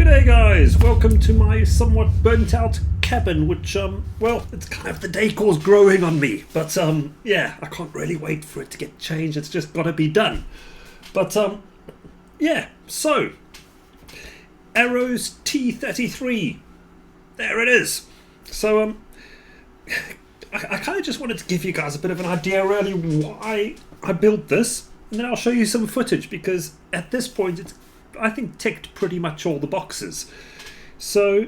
G'day guys, welcome to my somewhat burnt out cabin, which well, it's kind of the decor's growing on me, but yeah, I can't really wait for it to get changed. It's just got to be done. But yeah, so Arrow's T-33, there it is. So I kind of just wanted to give you guys a bit of an idea really why I built this, and then I'll show you some footage, because at this point it's, I think, ticked pretty much all the boxes. So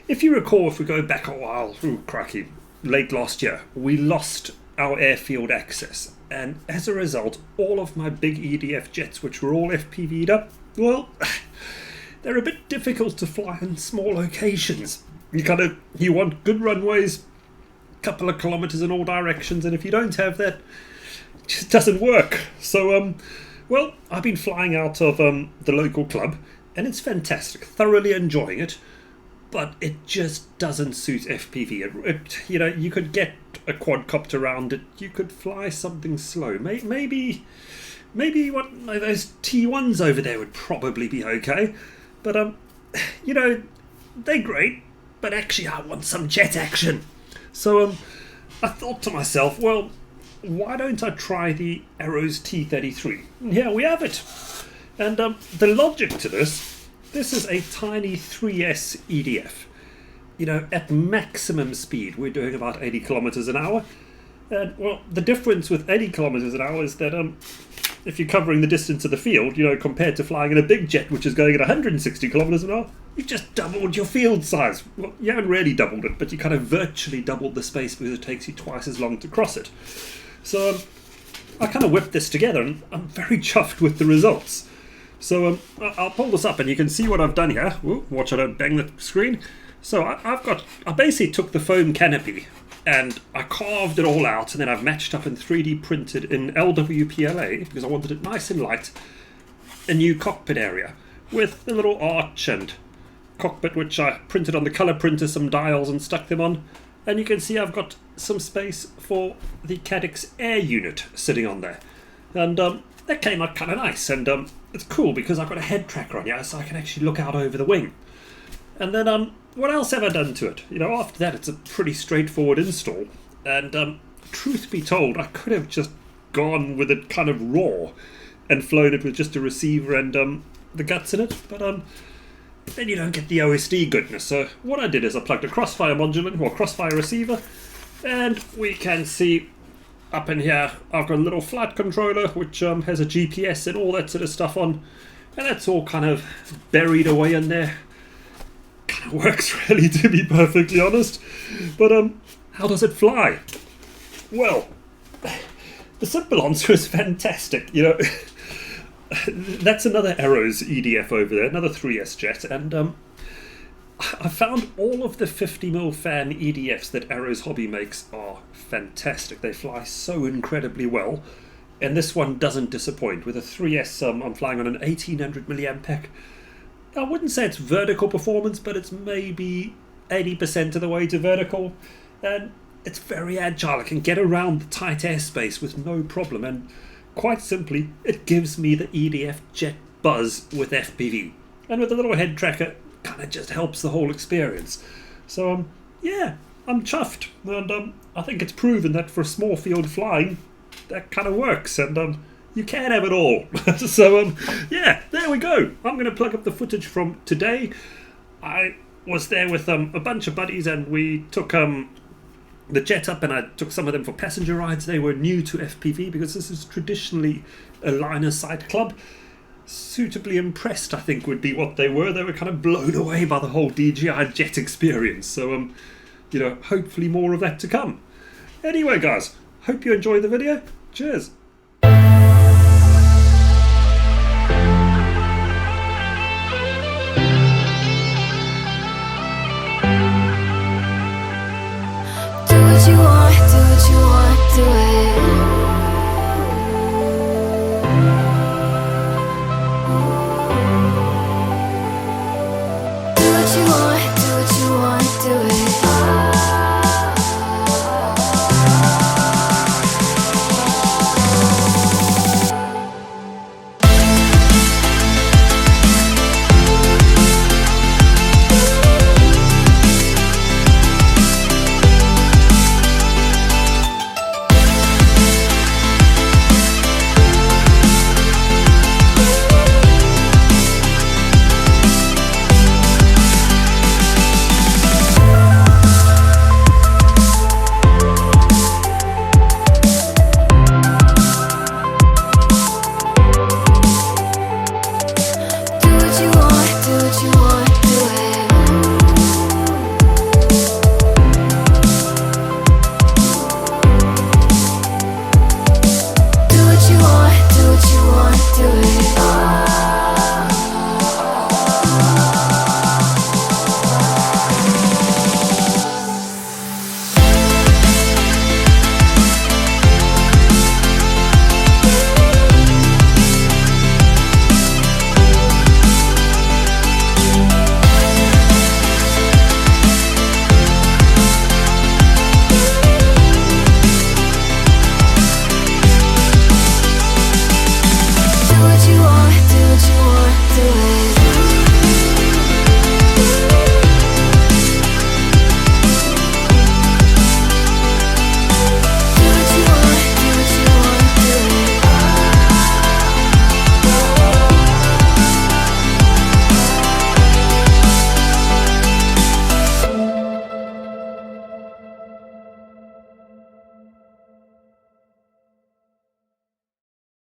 if you recall, if we go back a while, crikey, late last year, we lost our airfield access, and as a result all of my big EDF jets, which were all FPV'd up, well, they're a bit difficult to fly in small locations. You want good runways, a couple of kilometers in all directions, and if you don't have that, it just doesn't work. So well, I've been flying out of the local club, and it's fantastic, thoroughly enjoying it, but it just doesn't suit FPV. You know, you could get a quadcopter around it, you could fly something slow. Maybe what those T1s over there would probably be okay, but you know, they're great, but actually I want some jet action. So I thought to myself, well, why don't I try the Arrow's T-33? And here we have it. And the logic to this is a tiny 3S EDF. You know, at maximum speed, we're doing about 80 kilometers an hour. And, well, the difference with 80 kilometers an hour is that if you're covering the distance of the field, you know, compared to flying in a big jet, which is going at 160 kilometers an hour, you've just doubled your field size. Well, you haven't really doubled it, but you kind of virtually doubled the space, because it takes you twice as long to cross it. So I kind of whipped this together, and I'm very chuffed with the results. So I'll pull this up and you can see what I've done here. Ooh, watch I don't bang the screen. So I basically took the foam canopy and I carved it all out, and then I've matched up and 3D printed in LWPLA, because I wanted it nice and light, a new cockpit area with a little arch and cockpit, which I printed on the color printer, some dials, and stuck them on. And you can see I've got some space for the Cadix air unit sitting on there. And that came out kind of nice. And it's cool because I've got a head tracker on here, so I can actually look out over the wing. And then what else have I done to it? You know, after that, it's a pretty straightforward install. And truth be told, I could have just gone with it kind of raw and flown it with just a receiver and the guts in it. But then you don't get the OSD goodness. So what I did is I plugged a Crossfire module in, or Crossfire receiver, and we can see up in here I've got a little flight controller which has a GPS and all that sort of stuff on, and that's all kind of buried away in there. Kind of works really, to be perfectly honest. But how does it fly? Well, the simple answer is fantastic. You know, that's another Arrow's EDF over there, another 3S jet, and I found all of the 50mm fan EDFs that Arrow's Hobby makes are fantastic. They fly so incredibly well, and this one doesn't disappoint. With a 3S, I'm flying on an 1800 milliamp pack. I wouldn't say it's vertical performance, but it's maybe 80% of the way to vertical, and it's very agile. It can get around the tight airspace with no problem, and quite simply, it gives me the EDF jet buzz with FPV. And with a little head tracker, kind of just helps the whole experience. So, yeah, I'm chuffed. And I think it's proven that for small field flying, that kind of works. And you can have it all. So, yeah, there we go. I'm going to plug up the footage from today. I was there with a bunch of buddies, and we took the jet up, and I took some of them for passenger rides. They were new to FPV because this is traditionally a liner side club. Suitably impressed, I think, would be what they were. They were kind of blown away by the whole DJI jet experience. So, you know, hopefully more of that to come. Anyway, guys, hope you enjoyed the video. Cheers.